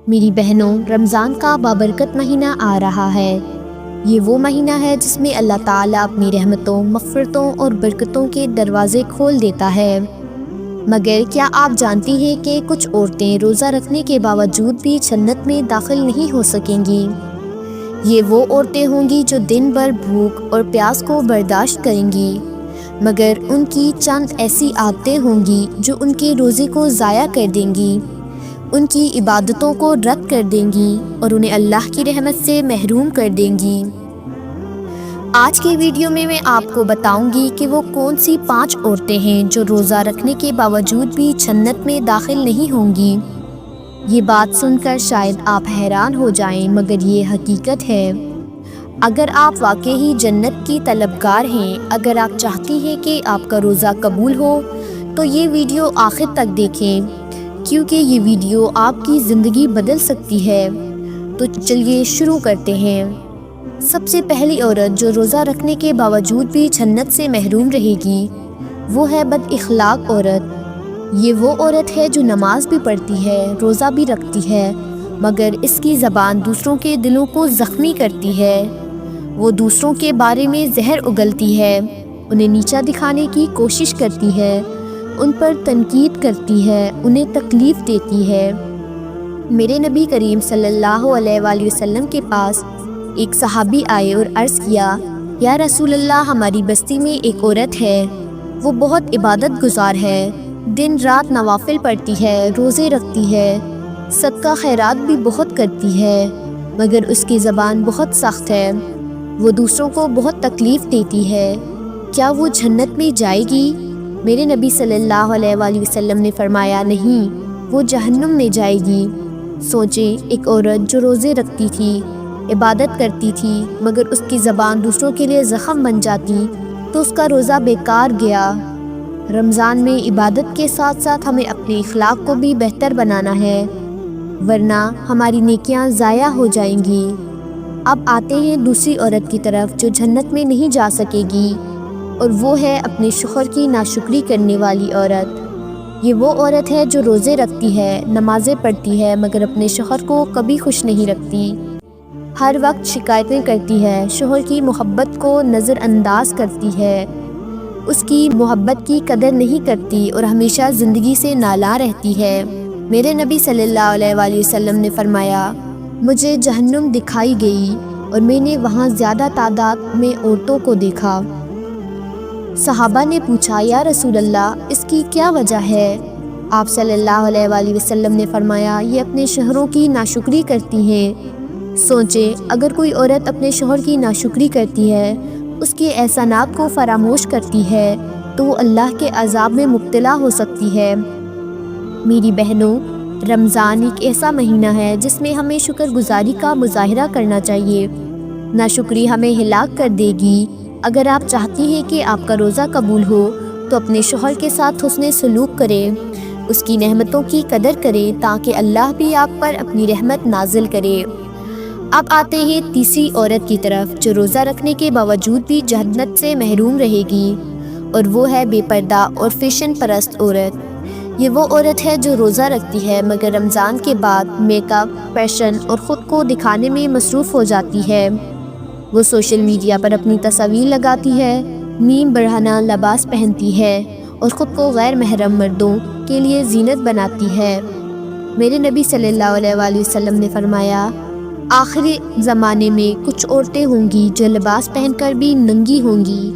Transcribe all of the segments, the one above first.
میری بہنوں، رمضان کا بابرکت مہینہ آ رہا ہے۔ یہ وہ مہینہ ہے جس میں اللہ تعالیٰ اپنی رحمتوں، مغفرتوں اور برکتوں کے دروازے کھول دیتا ہے۔ مگر کیا آپ جانتی ہیں کہ کچھ عورتیں روزہ رکھنے کے باوجود بھی جنت میں داخل نہیں ہو سکیں گی؟ یہ وہ عورتیں ہوں گی جو دن بھر بھوک اور پیاس کو برداشت کریں گی، مگر ان کی چند ایسی عادتیں ہوں گی جو ان کے روزے کو ضائع کر دیں گی، ان کی عبادتوں کو رد کر دیں گی اور انہیں اللہ کی رحمت سے محروم کر دیں گی۔ آج کی ویڈیو میں آپ کو بتاؤں گی کہ وہ کون سی 5 عورتیں ہیں جو روزہ رکھنے کے باوجود بھی جنت میں داخل نہیں ہوں گی۔ یہ بات سن کر شاید آپ حیران ہو جائیں، مگر یہ حقیقت ہے۔ اگر آپ واقعی جنت کی طلبگار ہیں، اگر آپ چاہتی ہیں کہ آپ کا روزہ قبول ہو، تو یہ ویڈیو آخر تک دیکھیں، کیونکہ یہ ویڈیو آپ کی زندگی بدل سکتی ہے۔ تو چلیے شروع کرتے ہیں۔ سب سے پہلی عورت جو روزہ رکھنے کے باوجود بھی جنت سے محروم رہے گی، وہ ہے بد اخلاق عورت۔ یہ وہ عورت ہے جو نماز بھی پڑھتی ہے، روزہ بھی رکھتی ہے، مگر اس کی زبان دوسروں کے دلوں کو زخمی کرتی ہے۔ وہ دوسروں کے بارے میں زہر اگلتی ہے، انہیں نیچا دکھانے کی کوشش کرتی ہے، ان پر تنقید کرتی ہے، انہیں تکلیف دیتی ہے۔ میرے نبی کریم صلی اللہ علیہ وآلہ وسلم کے پاس ایک صحابی آئے اور عرض کیا، یا رسول اللہ، ہماری بستی میں ایک عورت ہے، وہ بہت عبادت گزار ہے، دن رات نوافل پڑھتی ہے، روزے رکھتی ہے، صدقہ خیرات بھی بہت کرتی ہے، مگر اس کی زبان بہت سخت ہے، وہ دوسروں کو بہت تکلیف دیتی ہے، کیا وہ جنت میں جائے گی؟ میرے نبی صلی اللہ علیہ وآلہ وسلم نے فرمایا، نہیں، وہ جہنم میں جائے گی۔ سوچیں، ایک عورت جو روزے رکھتی تھی، عبادت کرتی تھی، مگر اس کی زبان دوسروں کے لیے زخم بن جاتی تو اس کا روزہ بیکار گیا۔ رمضان میں عبادت کے ساتھ ساتھ ہمیں اپنے اخلاق کو بھی بہتر بنانا ہے، ورنہ ہماری نیکیاں ضائع ہو جائیں گی۔ اب آتے ہیں دوسری عورت کی طرف جو جنت میں نہیں جا سکے گی، اور وہ ہے اپنے شوہر کی ناشکری کرنے والی عورت۔ یہ وہ عورت ہے جو روزے رکھتی ہے، نمازیں پڑھتی ہے، مگر اپنے شوہر کو کبھی خوش نہیں رکھتی، ہر وقت شکایتیں کرتی ہے، شوہر کی محبت کو نظر انداز کرتی ہے، اس کی محبت کی قدر نہیں کرتی اور ہمیشہ زندگی سے نالاں رہتی ہے۔ میرے نبی صلی اللہ علیہ وآلہ وسلم نے فرمایا، مجھے جہنم دکھائی گئی اور میں نے وہاں زیادہ تعداد میں عورتوں کو دیکھا۔ صحابہ نے پوچھا، یا رسول اللہ، اس کی کیا وجہ ہے؟ آپ صلی اللہ علیہ وآلہ وسلم نے فرمایا، یہ اپنے شوہروں کی ناشکری کرتی ہیں۔ سوچیں، اگر کوئی عورت اپنے شوہر کی ناشکری کرتی ہے، اس کے احسانات کو فراموش کرتی ہے، تو وہ اللہ کے عذاب میں مبتلا ہو سکتی ہے۔ میری بہنوں، رمضان ایک ایسا مہینہ ہے جس میں ہمیں شکر گزاری کا مظاہرہ کرنا چاہیے۔ ناشکری ہمیں ہلاک کر دے گی۔ اگر آپ چاہتی ہیں کہ آپ کا روزہ قبول ہو، تو اپنے شوہر کے ساتھ حسن سلوک کریں، اس کی نعمتوں کی قدر کریں، تاکہ اللہ بھی آپ پر اپنی رحمت نازل کرے۔ اب آتے ہیں تیسری عورت کی طرف جو روزہ رکھنے کے باوجود بھی جنت سے محروم رہے گی، اور وہ ہے بے پردہ اور فیشن پرست عورت۔ یہ وہ عورت ہے جو روزہ رکھتی ہے، مگر رمضان کے بعد میک اپ، فیشن اور خود کو دکھانے میں مصروف ہو جاتی ہے۔ وہ سوشل میڈیا پر اپنی تصاویر لگاتی ہے، نیم برہنہ لباس پہنتی ہے اور خود کو غیر محرم مردوں کے لیے زینت بناتی ہے۔ میرے نبی صلی اللہ علیہ وآلہ وسلم نے فرمایا، آخری زمانے میں کچھ عورتیں ہوں گی جو لباس پہن کر بھی ننگی ہوں گی،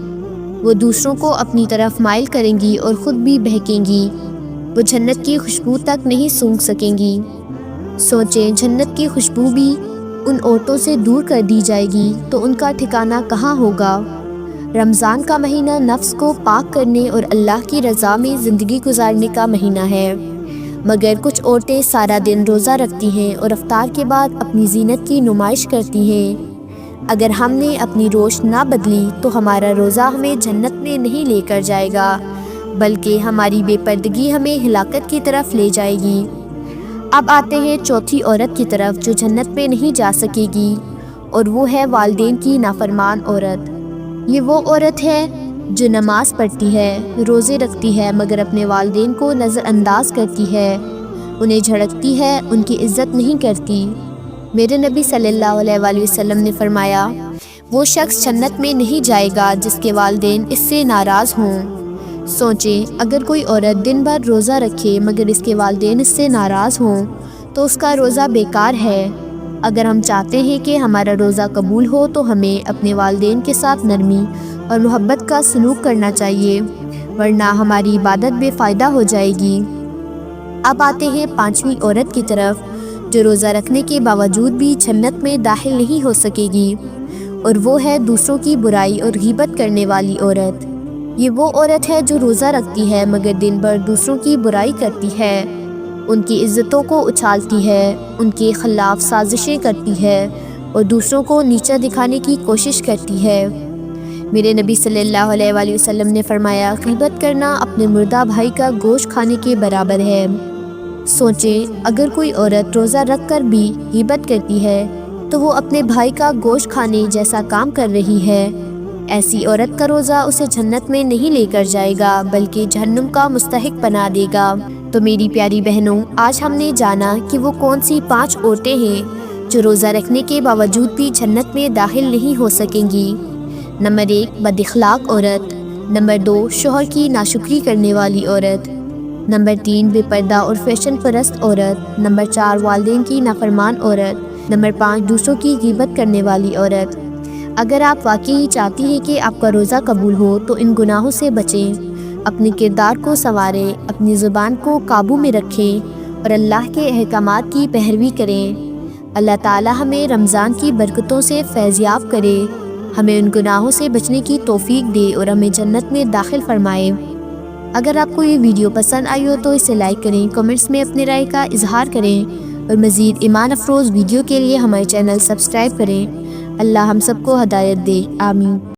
وہ دوسروں کو اپنی طرف مائل کریں گی اور خود بھی بہکیں گی، وہ جنت کی خوشبو تک نہیں سونگھ سکیں گی۔ سوچیں، جنت کی خوشبو بھی ان عورتوں سے دور کر دی جائے گی تو ان کا ٹھکانہ کہاں ہوگا؟ رمضان کا مہینہ نفس کو پاک کرنے اور اللہ کی رضا میں زندگی گزارنے کا مہینہ ہے، مگر کچھ عورتیں سارا دن روزہ رکھتی ہیں اور افطار کے بعد اپنی زینت کی نمائش کرتی ہیں۔ اگر ہم نے اپنی روش نہ بدلی تو ہمارا روزہ ہمیں جنت میں نہیں لے کر جائے گا، بلکہ ہماری بے پردگی ہمیں ہلاکت کی طرف لے جائے گی۔ اب آتے ہیں چوتھی عورت کی طرف جو جنت میں نہیں جا سکے گی، اور وہ ہے والدین کی نافرمان عورت۔ یہ وہ عورت ہے جو نماز پڑھتی ہے، روزے رکھتی ہے، مگر اپنے والدین کو نظر انداز کرتی ہے، انہیں جھڑکتی ہے، ان کی عزت نہیں کرتی۔ میرے نبی صلی اللہ علیہ وآلہ وسلم نے فرمایا، وہ شخص جنت میں نہیں جائے گا جس کے والدین اس سے ناراض ہوں۔ سوچیں، اگر کوئی عورت دن بھر روزہ رکھے مگر اس کے والدین اس سے ناراض ہوں تو اس کا روزہ بیکار ہے۔ اگر ہم چاہتے ہیں کہ ہمارا روزہ قبول ہو تو ہمیں اپنے والدین کے ساتھ نرمی اور محبت کا سلوک کرنا چاہیے، ورنہ ہماری عبادت بے فائدہ ہو جائے گی۔ اب آتے ہیں 5ویں عورت کی طرف، جو روزہ رکھنے کے باوجود بھی جنت میں داخل نہیں ہو سکے گی، اور وہ ہے دوسروں کی برائی اور غیبت کرنے والی عورت۔ یہ وہ عورت ہے جو روزہ رکھتی ہے مگر دن بھر دوسروں کی برائی کرتی ہے، ان کی عزتوں کو اچھالتی ہے، ان کے خلاف سازشیں کرتی ہے اور دوسروں کو نیچا دکھانے کی کوشش کرتی ہے۔ میرے نبی صلی اللہ علیہ وآلہ وسلم نے فرمایا، غیبت کرنا اپنے مردہ بھائی کا گوشت کھانے کے برابر ہے۔ سوچیں، اگر کوئی عورت روزہ رکھ کر بھی غیبت کرتی ہے تو وہ اپنے بھائی کا گوشت کھانے جیسا کام کر رہی ہے۔ ایسی عورت کا روزہ اسے جنت میں نہیں لے کر جائے گا بلکہ جہنم کا مستحق بنا دے گا۔ تو میری پیاری بہنوں، آج ہم نے جانا کہ وہ کون سی 5 عورتیں ہیں جو روزہ رکھنے کے باوجود بھی جنت میں داخل نہیں ہو سکیں گی۔ نمبر 1، بد اخلاق عورت۔ نمبر 2، شوہر کی ناشکری کرنے والی عورت۔ نمبر 3، بے پردہ اور فیشن پرست عورت۔ نمبر 4، والدین کی نافرمان عورت۔ نمبر 5، دوسروں کی غیبت کرنے والی عورت۔ اگر آپ واقعی چاہتی ہیں کہ آپ کا روزہ قبول ہو تو ان گناہوں سے بچیں، اپنے کردار کو سنواریں، اپنی زبان کو قابو میں رکھیں اور اللہ کے احکامات کی پیروی کریں۔ اللہ تعالی ہمیں رمضان کی برکتوں سے فیضیاب کرے، ہمیں ان گناہوں سے بچنے کی توفیق دے اور ہمیں جنت میں داخل فرمائے۔ اگر آپ کو یہ ویڈیو پسند آئی ہو تو اسے لائک کریں، کمنٹس میں اپنی رائے کا اظہار کریں اور مزید ایمان افروز ویڈیو کے لیے ہمارے چینل سبسکرائب کریں۔ اللہ ہم سب کو ہدایت دے، آمین۔